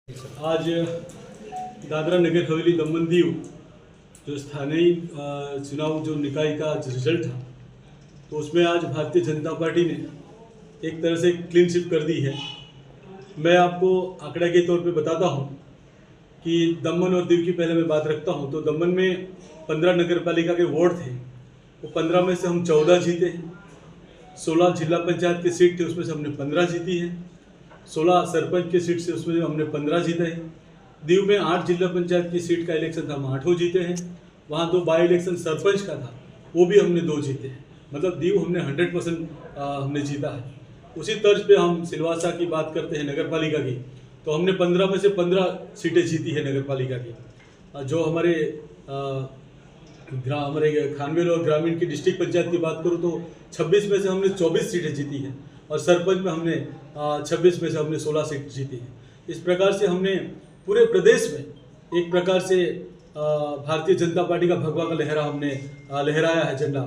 आज दादरा नगर हवेली दमन दीव जो स्थानीय चुनाव जो निकाय का रिजल्ट था, तो उसमें आज भारतीय जनता पार्टी ने एक तरह से क्लीन स्वीप कर दी है। मैं आपको आंकड़ा के तौर पे बताता हूं कि दमन और दीव की पहले मैं बात रखता हूं तो दमन में 15 नगर पालिका के वार्ड थे, वो 15 में से हम 14 जीते हैं। 16 जिला पंचायत की सीट थी, उसमें से हमने 15 जीती है। 16 सरपंच की सीट से उसमें हमने 15 जीते हैं। दीव में 8 जिला पंचायत की सीट का इलेक्शन था, हम 8 जीते हैं। वहाँ 2 बाई इलेक्शन सरपंच का था, वो भी हमने 2 जीते हैं। मतलब दीव हमने 100% हमने जीता है। उसी तर्ज पे हम सिलवासा की बात करते हैं नगर पालिका की, तो हमने 15 में से 15 सीटें जीती है नगर पालिका की। जो हमारे खानवेल और ग्रामीण की डिस्ट्रिक्ट पंचायत की बात करूँ तो 26 में से हमने 24 सीटें जीती हैं और सरपंच में हमने 26 में से हमने 16 सीट जीती है। इस प्रकार से हमने पूरे प्रदेश में एक प्रकार से भारतीय जनता पार्टी का भगवा का लहरा हमने लहराया है झंडा।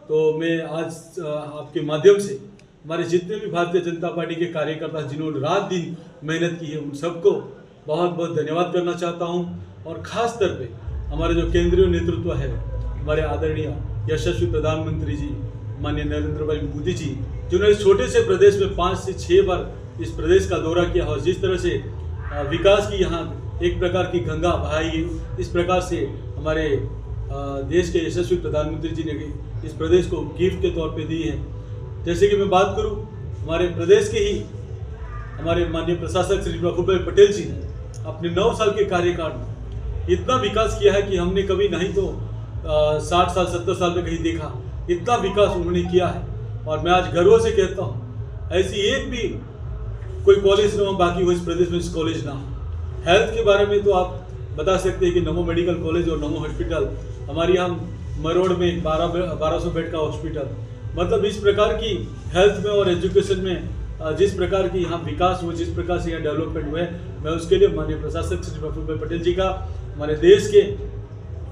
तो मैं आज आपके माध्यम से हमारे जितने भी भारतीय जनता पार्टी के कार्यकर्ता जिन्होंने रात दिन मेहनत की है, उन सबको बहुत बहुत धन्यवाद करना चाहता हूँ। और ख़ास तौर पे हमारे जो केंद्रीय नेतृत्व है, हमारे आदरणीय यशस्वी प्रधानमंत्री जी माननीय नरेंद्र भाई मोदी जी, जिन्होंने इस छोटे से प्रदेश में 5 से 6 बार इस प्रदेश का दौरा किया और जिस तरह से विकास की यहाँ एक प्रकार की गंगा बहाई है, इस प्रकार से हमारे देश के यशस्वी प्रधानमंत्री जी ने इस प्रदेश को गिफ्ट के तौर पे दी है। जैसे कि मैं बात करूँ, हमारे प्रदेश के ही हमारे माननीय प्रशासक श्री प्रफुल्ल भाई पटेल जी ने अपने 9 साल के कार्यकाल में इतना विकास किया है कि हमने कभी नहीं तो 60 साल 70 साल में कहीं देखा, इतना विकास उन्होंने किया है। और मैं आज गर्व से कहता हूँ, ऐसी एक भी कोई कॉलेज ना हो बाकी हो इस प्रदेश में, इस कॉलेज ना हो। हेल्थ के बारे में तो आप बता सकते हैं कि नमो मेडिकल कॉलेज और नमो हॉस्पिटल, हमारे यहाँ मरोड़ में 1200 बेड का हॉस्पिटल, मतलब इस प्रकार की हेल्थ में और एजुकेशन में जिस प्रकार की यहाँ विकास हुआ, जिस प्रकार से यहाँ डेवलपमेंट हुए, मैं उसके लिए माननीय प्रशासक श्री प्रफुल्ल भाई पटेल जी का, हमारे देश के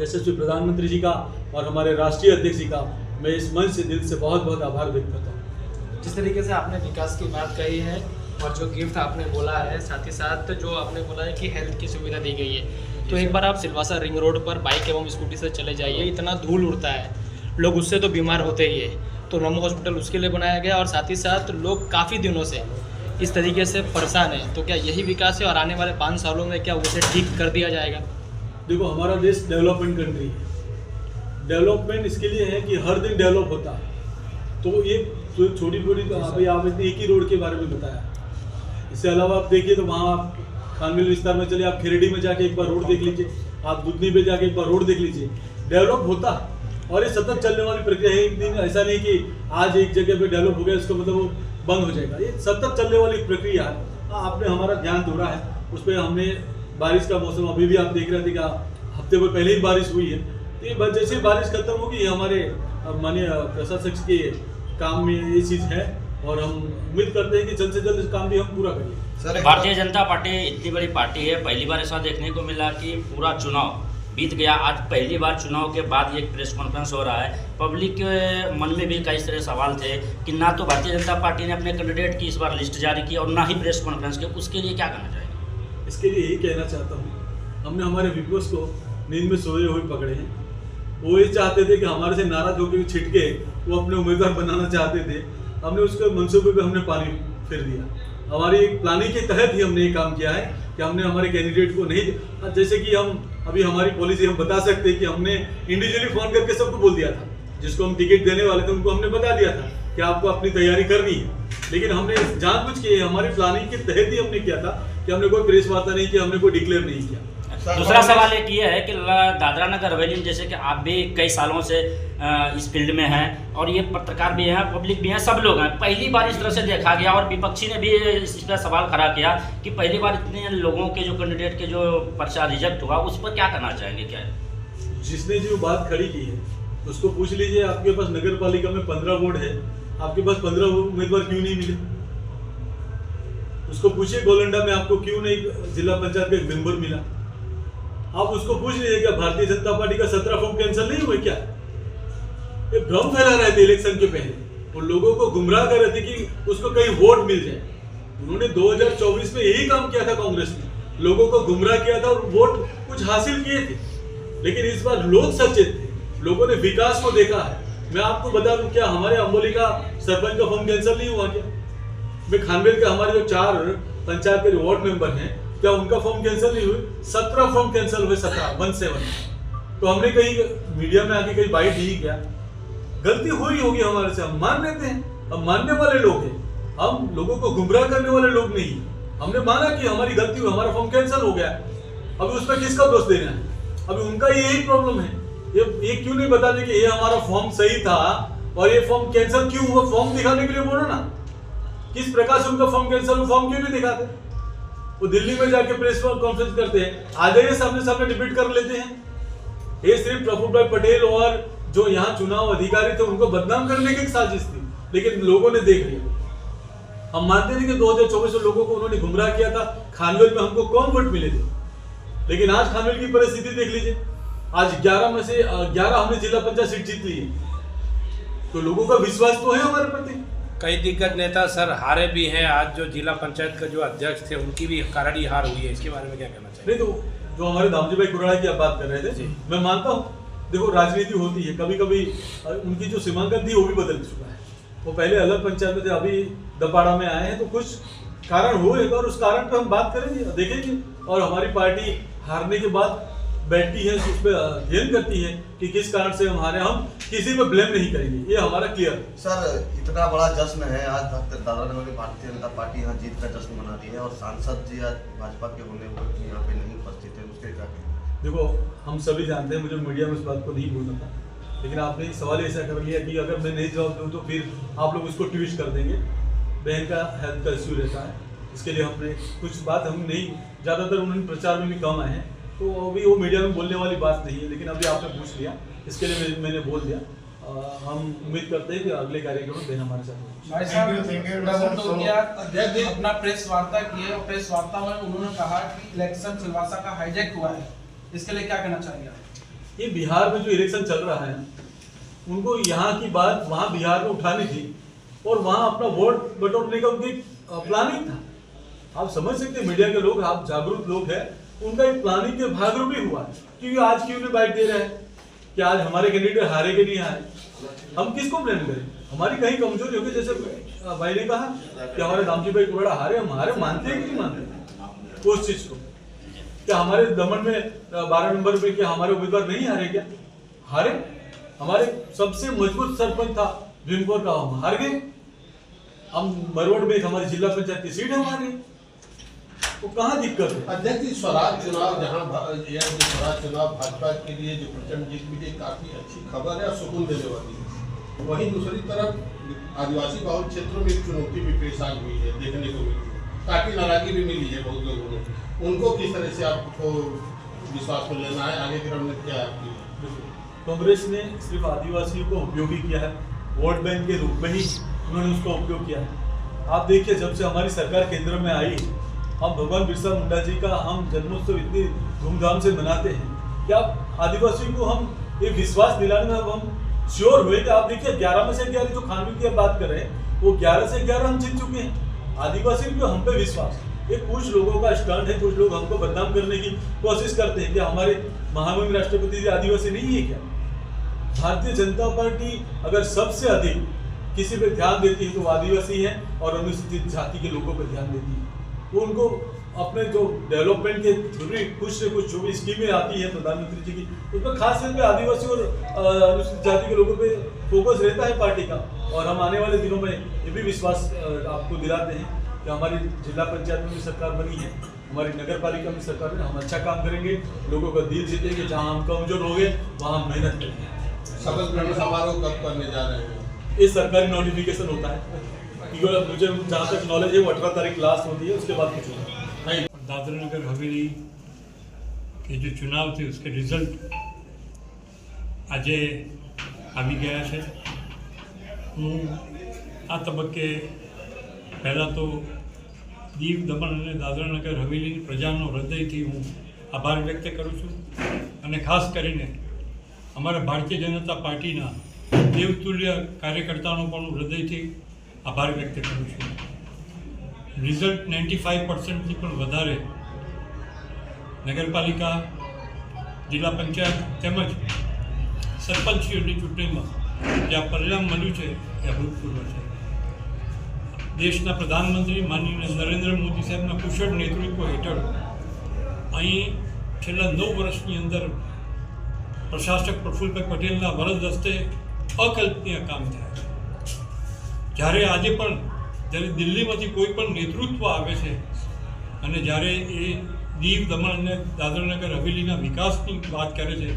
यशस्वी प्रधानमंत्री जी का और हमारे राष्ट्रीय अध्यक्ष जी का मैं इस मंच से दिल से बहुत बहुत आभार व्यक्त करता हूँ। जिस तरीके से आपने विकास की बात कही है और जो गिफ्ट आपने बोला है, साथ ही साथ जो आपने बोला है कि हेल्थ की सुविधा दी गई है, तो एक बार आप सिलवासा रिंग रोड पर बाइक एवं स्कूटी से चले जाइए, इतना धूल उड़ता है, लोग उससे तो बीमार होते ही है। तो नमो हॉस्पिटल उसके लिए बनाया गया और साथ ही साथ लोग काफ़ी दिनों से इस तरीके से परेशान हैं। तो क्या यही विकास है और आने वाले 5 सालों में क्या उसे ठीक कर दिया जाएगा? देखो, हमारा देश डेवलपमेंट कंट्री है। डेवलपमेंट इसके लिए है कि हर दिन डेवलप होता है। तो ये छोटी छोटी तो अभी आपने एक ही रोड के बारे में बताया, इससे अलावा आप देखिए तो वहाँ आप खानवेल विस्तार में चलिए, आप खेरडी में जाके एक बार रोड देख लीजिए, आप दुधनी पे जाके एक बार रोड देख लीजिए, डेवलप होता है। और ये सतत चलने वाली प्रक्रिया है, एक दिन ऐसा नहीं कि आज एक जगह पे डेवलप हो गया इसका मतलब वो बंद हो जाएगा, ये सतत चलने वाली प्रक्रिया है। आपने हमारा ध्यान दौड़ा है उस पर, हमने बारिश का मौसम अभी भी आप देख रहे थे कि हफ्ते भर पहले ही बारिश हुई है। तो ये जैसे बारिश खत्म होगी, हमारे माननीय प्रशासक के काम में ये चीज़ है और हम उम्मीद करते हैं कि जल्द से जल्द इस काम भी हम पूरा करेंगे। भारतीय जनता पार्टी इतनी बड़ी पार्टी है, पहली बार ऐसा देखने को मिला कि पूरा चुनाव बीत गया, आज पहली बार चुनाव के बाद एक प्रेस कॉन्फ्रेंस हो रहा है। पब्लिक के मन में भी कई तरह सवाल थे कि ना तो भारतीय जनता पार्टी ने अपने कैंडिडेट की इस बार लिस्ट जारी की और ना ही प्रेस कॉन्फ्रेंस की, उसके लिए क्या कहना चाहेंगे? इसके लिए यही कहना चाहता हूँ, हमने हमारे विपक्ष को नींद में सोए हुए पकड़े हैं। वो ये चाहते थे कि हमारे से नाराज होकर छिटके वो अपने उम्मीदवार बनाना चाहते थे, हमने उसके मंसूबे पे हमने पानी फिर दिया। हमारी प्लानिंग के तहत ही हमने ये काम किया है कि हमने हमारे कैंडिडेट को नहीं, जैसे कि हम अभी हमारी पॉलिसी हम बता सकते हैं कि हमने इंडिविजुअली फ़ोन करके सबको बोल दिया था, जिसको हम टिकट देने वाले थे उनको हमने बता दिया था कि आपको अपनी तैयारी करनी है। लेकिन हमने जानबूझ के हमारी प्लानिंग के तहत ही हमने किया था कि हमने कोई प्रेस वार्ता नहीं किया, हमने कोई डिक्लेयर नहीं किया। दूसरा सवाल एक ये है कि दादरा नगर हवेली में जैसे कि आप भी कई सालों से इस फील्ड में हैं और ये पत्रकार भी हैं, पब्लिक भी हैं, सब लोग हैं, पहली बार इस तरह से देखा गया और विपक्षी ने भी इस पर सवाल खड़ा किया कि पहली बार इतने लोगों के जो कैंडिडेट के जो पर्चा रिजेक्ट हुआ, उस पर क्या करना चाहेंगे? क्या जिसने जो बात खड़ी की है उसको पूछ लीजिए, आपके पास नगर पालिका में 15 वार्ड है, आपके पास 15 उम्मीदवार क्यों नहीं मिले? उसको पूछिए गोलंडा में आपको क्यों नहीं जिला पंचायत का एक मेंबर मिला? आप उसको पूछ लीजिए क्या भारतीय जनता पार्टी का 17 फॉर्म कैंसिल नहीं हुए क्या? ये भ्रम फैला रहे थे इलेक्शन के पहले, वो लोगों को गुमराह कर रहे थे कि उसको कहीं वोट मिल जाए। उन्होंने 2024 में यही काम किया था कांग्रेस ने, लोगों को गुमराह किया था और वोट कुछ हासिल किए थे। लेकिन इस बार लोग सचेत थे, लोगों ने विकास को देखा है। मैं आपको बता दूं, क्या हमारे अम्बोली का सरपंच का फॉर्म कैंसिल नहीं हुआ क्या? मैं खानवेल के हमारे जो 4 पंचायत के वार्ड मेंबर हैं, क्या उनका फॉर्म कैंसिल नहीं हुए? 17 फॉर्म कैंसिल हुए, 17 तो हमने कहीं मीडिया में आके कहीं बाइट दी क्या? गलती हुई होगी हमारे से, हम मान लेते हैं, हम मानने वाले लोग हैं, हम लोगों को गुमराह करने वाले लोग नहीं। हमने माना कि हमारी गलती हुई, हमारा फॉर्म कैंसिल हो गया। अभी उसमें किसका दोष देना है? अभी उनका यही प्रॉब्लम है। ये क्यों नहीं बता दें कि ये हमारा फॉर्म सही था और ये फॉर्म कैंसिल क्यों हुआ? फॉर्म दिखाने के लिए बोलो ना, किस प्रकार से उनका फॉर्म कैंसिल हुआ, फॉर्म क्यों नहीं दिखाते? वो दिल्ली में जाके प्रेस कॉन्फ्रेंस करते हैं, आ जाइए सामने सामने डिबेट कर लेते हैं। ये सिर्फ प्रफुल्ल भाई पटेल और जो यहाँ चुनाव अधिकारी थे उनको बदनाम करने की साजिश थी, लेकिन लोगों ने देख लिया। हम मानते थे कि 2024 में लोगों को उन्होंने गुमराह किया था। खानवेल में हमको कम वोट मिले थे, लेकिन आज खानवेल की परिस्थिति देख लीजिए। आज 11 में से 11 हमने जिला पंचायत सीट जीत ली है, तो लोगों का विश्वास तो है हमारे प्रति। कई दिग्गज नेता सर हारे भी हैं। आज जो जिला पंचायत का जो अध्यक्ष थे उनकी भी करारी हार हुई है, इसके बारे में क्या कहना चाहिए? नहीं, तो जो हमारे दामजी भाई कुराड़ा की आप बात कर रहे थे, मैं मानता हूँ, देखो राजनीति होती है, कभी कभी उनकी जो सीमांकन थी वो भी बदल चुका है। वो पहले अलग पंचायत में थे, अभी दपाड़ा में आए हैं, तो कुछ कारण हुए और उस कारण पे हम बात करेंगे, देखेंगे। और हमारी पार्टी हारने के बाद बैठती है, उस पर अध्ययन करती है कि किस कारण से हम हारे। हम किसी पे ब्लेम नहीं करेंगे, ये हमारा क्लियर है। सर, इतना बड़ा जश्न है आज दादरानगर में, भारतीय जनता पार्टी यहाँ जीत का जश्न मना रही है और सांसद जी आज भाजपा के होने हुए यहाँ पे नहीं उपस्थित है, उसके क्या कहेंगे? देखो, हम सभी जानते हैं, मुझे मीडिया में इस बात को नहीं बोलना था, लेकिन आपने सवाल ऐसा कर लिया कि अगर मैं नहीं जवाब दूँ तो फिर आप लोग उसको ट्वीट कर देंगे। बहन का हेल्थ का इश्यू रहता है, इसके लिए हमने कुछ बात हम नहीं, ज़्यादातर उन्होंने प्रचार में भी कम आए हैं, तो अभी वो मीडिया में बोलने वाली बात नहीं है। लेकिन अभी आपने पूछ लिया, इसके लिए मैंने बोल दिया। हम उम्मीद करते हैं कि अगले कार्यक्रम में बहन हमारे साथ होगी। भाई साहब, अध्यक्ष अपना प्रेस वार्ता किए और प्रेस वार्ता में उन्होंने कहा कि इलेक्शन सिलवासा का हाईजैक हुआ है, इसके लिए क्या कहना चाहेंगे आप? ये बिहार में जो इलेक्शन चल रहा है, उनको यहाँ की बात वहाँ बिहार में उठानी थी और वहाँ अपना वोट बटोरने का उनकी प्लानिंग था। आप समझ सकते हैं, मीडिया के लोग, आप जागरूक लोग हैं, उनका एक प्लानिंग के भागरूप ही हुआ है। क्योंकि आज क्यों नहीं बाइट दे रहे हैं कि आज हमारे कैंडिडेट हारे कि नहीं हारे? हम किसको ब्लेम करें? हमारी कहीं कमजोरी होगी, जैसे भाई ने कहा कि हमारे दामजी भाई कुराड़ा हारे, हम हारे मानते हैं कि नहीं मानते उस चीज को? क्या हमारे दमन में 12 नंबर पे क्या हमारे उम्मीदवार नहीं हारे? क्या हारे? हमारे सबसे मजबूत सरपंच था भीमपुर का, हम हार गए। हम मरवड़ में हमारी जिला पंचायत की सीट हमारी, तो कहाँ दिक्कत है? अध्यक्ष, स्वराज चुनाव जहाँ स्वराज चुनाव भाजपा के लिए जो प्रचंड जीत मिली, काफी अच्छी खबर है और सुकून देने वाली है। वहीं दूसरी तरफ आदिवासी बहुल क्षेत्रों में एक चुनौती भी पेश आई हुई है, देखने को मिली है, काफी नाराजगी भी मिली है बहुत लोगों को। उनको किस तरह से आपको विश्वास में लेना है? आगे की रणनीति क्या है आपकी? कांग्रेस ने सिर्फ आदिवासियों को उपयोगी किया है, वोट बैंक के रूप में ही उन्होंने उसका उपयोग किया है। आप देखिए, जब से हमारी सरकार केंद्र में आई, हम भगवान बिरसा मुंडा जी का हम जन्मोत्सव इतनी धूमधाम से मनाते हैं कि आप आदिवासियों को हम ये विश्वास दिलाने में हम श्योर हुए कि आप देखिए 11 में से 11 जो खानवी की बात कर रहे हैं, वो 11 से 11 हम जीत चुके हैं। आदिवासी को हम पे विश्वास, ये कुछ लोगों का स्टंट है, कुछ लोग हमको बदनाम करने की कोशिश करते हैं कि हमारे महामहिम राष्ट्रपति जी आदिवासी नहीं है क्या? भारतीय जनता पार्टी अगर सबसे अधिक किसी पे ध्यान देती है तो आदिवासी है और अनुसूचित जाति के लोगों पे ध्यान देती है। वो उनको अपने जो डेवलपमेंट के थ्रू कुछ से कुछ जो भी स्कीमें आती है प्रधानमंत्री जी की, उसमें खास तौर पे आदिवासी और अनुसूचित जाति के लोगों पे फोकस रहता है पार्टी का। और हम आने वाले दिनों में ये भी विश्वास आपको दिलाते हैं कि हमारी जिला पंचायत में भी सरकार बनी है, हमारी नगर पालिका में सरकार में हम अच्छा काम करेंगे, लोगों का दिल जीतेंगे। जहाँ हम कमजोर हो गए वहाँ हम मेहनत करेंगे। शपथ ग्रहण समारोह कब करने जा रहे हैं? ये सरकारी नोटिफिकेशन होता है, मुझे जहाँ तक नॉलेज है वो 18 तारीख लास्ट होती है, उसके बाद कुछ नहीं। दादरा नगर हवेली के जो चुनाव थे उसके रिઝલ્ટ આજે આવી ગયા છે। હું આ તબક્કે પહેલાં તો દીવ દમણ અને દાદરા નગર હવેલીની પ્રજાનો હૃદયથી હું આભાર વ્યક્ત કરું છું અને ખાસ કરીને અમારા ભારતીય જનતા પાર્ટીના દેવતુલ્ય કાર્યકર્તાનો પણ હું હૃદયથી આભાર વ્યક્ત કરું છું। રિઝલ્ટ 95% પણ વધારે નગરપાલિકા, જિલ્લા પંચાયત તેમજ સરપંચીઓની ચૂંટણીમાં જે આ પરિણામ મળ્યું છે એ અભૂતપૂર્વ છે. દેશના પ્રધાનમંત્રી માનનીય નરેન્દ્ર મોદી સાહેબના કુશળ નેતૃત્વ હેઠળ અહીં છેલ્લા 9 વર્ષની અંદર પ્રશાસક પ્રફુલ્લભાઈ પટેલના વરદ હસ્તે અકલ્પનીય કામ થયા છે. જ્યારે આજે પણ જ્યારે દિલ્હીમાંથી કોઈ પણ નેતૃત્વ આવે છે અને જ્યારે એ દીવ, દમણ અને દાદરાનગર હવેલીના વિકાસની વાત કરે છે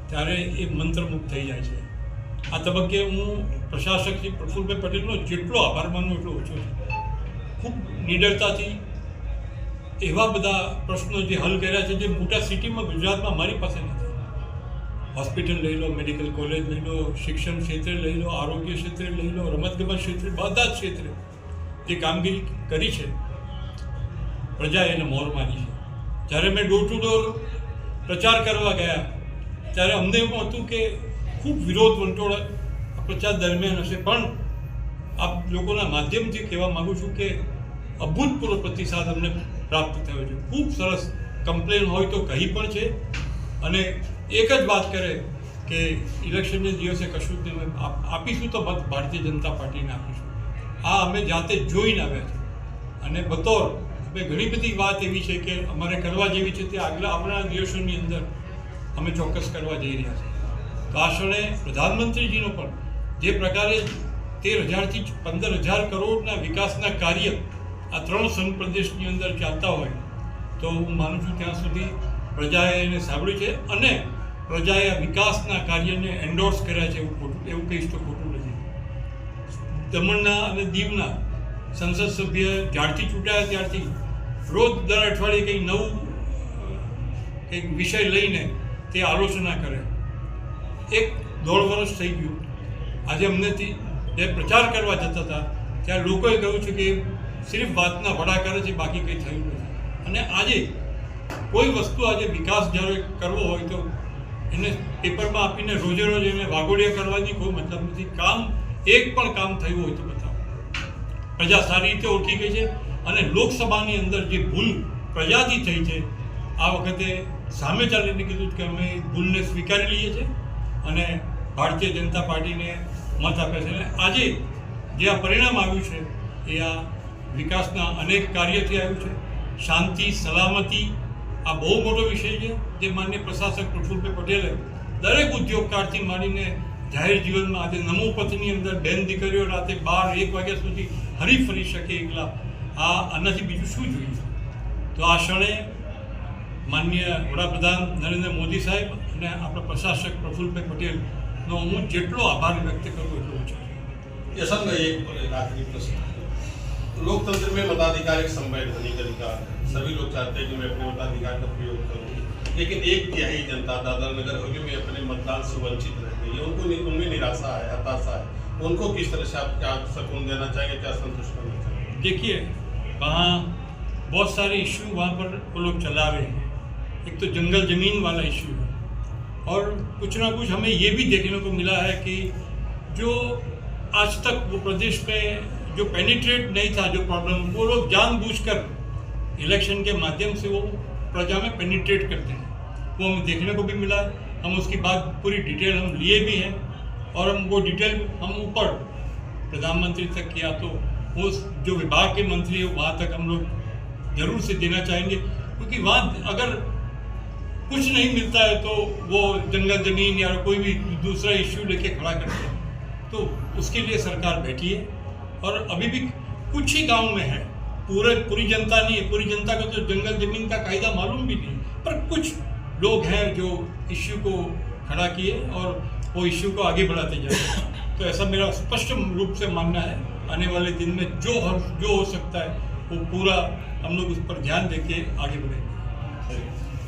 ત્યારે એ મંત્રમુગ્ધ થઈ જાય છે. આ તબક્કે હું પ્રશાસક શ્રી પ્રફુલ્લભાઈ પટેલનો જેટલો આભાર માનું એટલો ઓછો છે. ખૂબ નિડરતાથી એવા બધા પ્રશ્નો જે હલ કર્યા છે જે મોટા સિટીમાં ગુજરાતમાં મારી પાસે નથી. હોસ્પિટલ લઈ લો, મેડિકલ કોલેજ લઈ લો, શિક્ષણ ક્ષેત્રે લઈ લો, આરોગ્ય ક્ષેત્રે લઈ લો, રમતગમત ક્ષેત્રે, બધા જ ક્ષેત્રે જે કામગીરી કરી છે પ્રજાએ એને મોર માની છે. જ્યારે મેં ડોર ટુ ડોર પ્રચાર કરવા ગયા ત્યારે અમને એવું હતું કે ખૂબ વિરોધ વંટોળ પ્રચાર દરમિયાન હશે, પણ આપ લોકોના માધ્યમથી કહેવા માગું છું કે અભૂતપૂર્વ પ્રતિસાદ અમને પ્રાપ્ત થયો છે. ખૂબ સરસ કમ્પ્લેન હોય તો કહી પણ છે અને એક જ વાત કરે કે ઇલેક્શનના દિવસે કશું જ નહીં આપીશું તો મત ભારતીય જનતા પાર્ટીને આપીશું. આ અમે જાતે જોઈને આવ્યા છે અને બતોર અમે ઘણી બધી વાત એવી છે કે અમારે કરવા જેવી છે તે આવનારા દિવસોની અંદર અમે ચોક્કસ કરવા જઈ રહ્યા છીએ. તો આ ક્ષણે પ્રધાનમંત્રીજીનો પણ જે પ્રકારે 13,000થી 15,000 કરોડના વિકાસના કાર્ય આ 3 સંઘ પ્રદેશની અંદર ચાલતા હોય તો હું માનું છું ત્યાં સુધી પ્રજાએ એને સાંભળ્યું છે અને પ્રજાએ આ વિકાસના કાર્યને એન્ડોર્સ કર્યા છે એવું કહીશ તો ખોટું નથી. દમણના અને દીવના સંસદ સભ્ય જ્યારથી ચૂંટાયા ત્યારથી રોજ દર અઠવાડિયે કંઈક નવું કંઈક વિષય લઈને તે આલોચના કરે. 1.5 વર્ષ થઈ ગયું. આજે અમનેથી જે પ્રચાર કરવા જતા હતા ત્યારે લોકોએ કહ્યું છે કે સિર્ફ વાતના વડા કરે છે, બાકી કંઈ થયું નથી. અને આજે કોઈ વસ્તુ આજે વિકાસ જ્યારે કરવો હોય તો એને પેપરમાં આપીને રોજે રોજ એને વાગોડિયા કરવાની કોઈ મતલબ નથી. કામ એક પણ કામ થયું હોય તો બતાવો. પ્રજા સારી રીતે ઓળખી ગઈ છે અને લોકસભાની અંદર જે ભૂલ પ્રજાથી થઈ છે આ વખતે સામે ચાલીને કીધું કે અમે ભૂલને સ્વીકારી લઈએ છીએ અને ભારતીય જનતા પાર્ટીને મત આપે છે. અને આજે જે આ પરિણામ આવ્યું છે એ આ વિકાસના અનેક કાર્યથી આવ્યું છે. શાંતિ, સલામતી આ બહુ મોટો વિષય છે જે માનનીય પ્રશાસક પ્રફુલ્લભાઈ પટેલે દરેક ઉદ્યોગકારથી માંડીને જાહેર જીવનમાં આજે નમો પથની અંદર બેન દીકરીઓ રાતે 12-1 વાગ્યા સુધી હરી ફરી શકે એકલા. આનાથી બીજું શું જોઈએ? તો આ ક્ષણે માનનીય વડાપ્રધાન નરેન્દ્ર મોદી સાહેબ અને આપણા પ્રશાસક પ્રફુલ્લભાઈ પટેલનો હું જેટલો આભાર વ્યક્ત કરું એટલો ઓછો છે. ये सर मैं एक आखिरी प्रश्न, लोकतंत्र में मताधिकार एक संवैधानिक अधिकार है. सभी लोग चाहते हैं कि मैं अपने मताधिकार का प्रयोग करूं, लेकिन 1/3 जनता दादरा नगर हवेली में अपने मतदान से वंचित रह गई है. उनमें निराशा है, हताशा है. उनको किस तरह से आप क्या सुकून देना चाहेंगे, क्या संतुष्ट करना चाहेंगे? देखिए, वहाँ बहुत सारे इश्यू वहाँ पर वो लोग चला रहे हैं. एक तो जंगल ज़मीन वाला इश्यू है और कुछ ना कुछ हमें ये भी देखने को मिला है कि जो आज तक वो प्रदेश में जो पेनिट्रेट नहीं था जो प्रॉब्लम, वो लोग जानबूझकर इलेक्शन के माध्यम से वो प्रजा में पेनिट्रेट करते हैं. वो हमें देखने को भी मिला. हम उसकी बात पूरी डिटेल हम लिए भी हैं और हम वो डिटेल हम ऊपर प्रधानमंत्री तक किया तो वो जो विभाग के मंत्री है वहाँ तक हम लोग जरूर से देना चाहेंगे, क्योंकि वहाँ अगर कुछ नहीं मिलता है तो वो जंगल ज़मीन या कोई भी दूसरा इश्यू लेके खड़ा करते हैं. तो उसके लिए सरकार बैठी है और अभी भी कुछ ही गांव में है, पूरी जनता नहीं है. पूरी जनता को तो जंगल ज़मीन का कायदा मालूम भी नहीं, पर कुछ लोग हैं जो इश्यू को खड़ा किए और वो इश्यू को आगे बढ़ाते जा रहे हैं. तो ऐसा मेरा स्पष्ट रूप से मानना है आने वाले दिन में जो हो सकता है वो पूरा हम लोग उस पर ध्यान देके आगे बढ़ेंगे.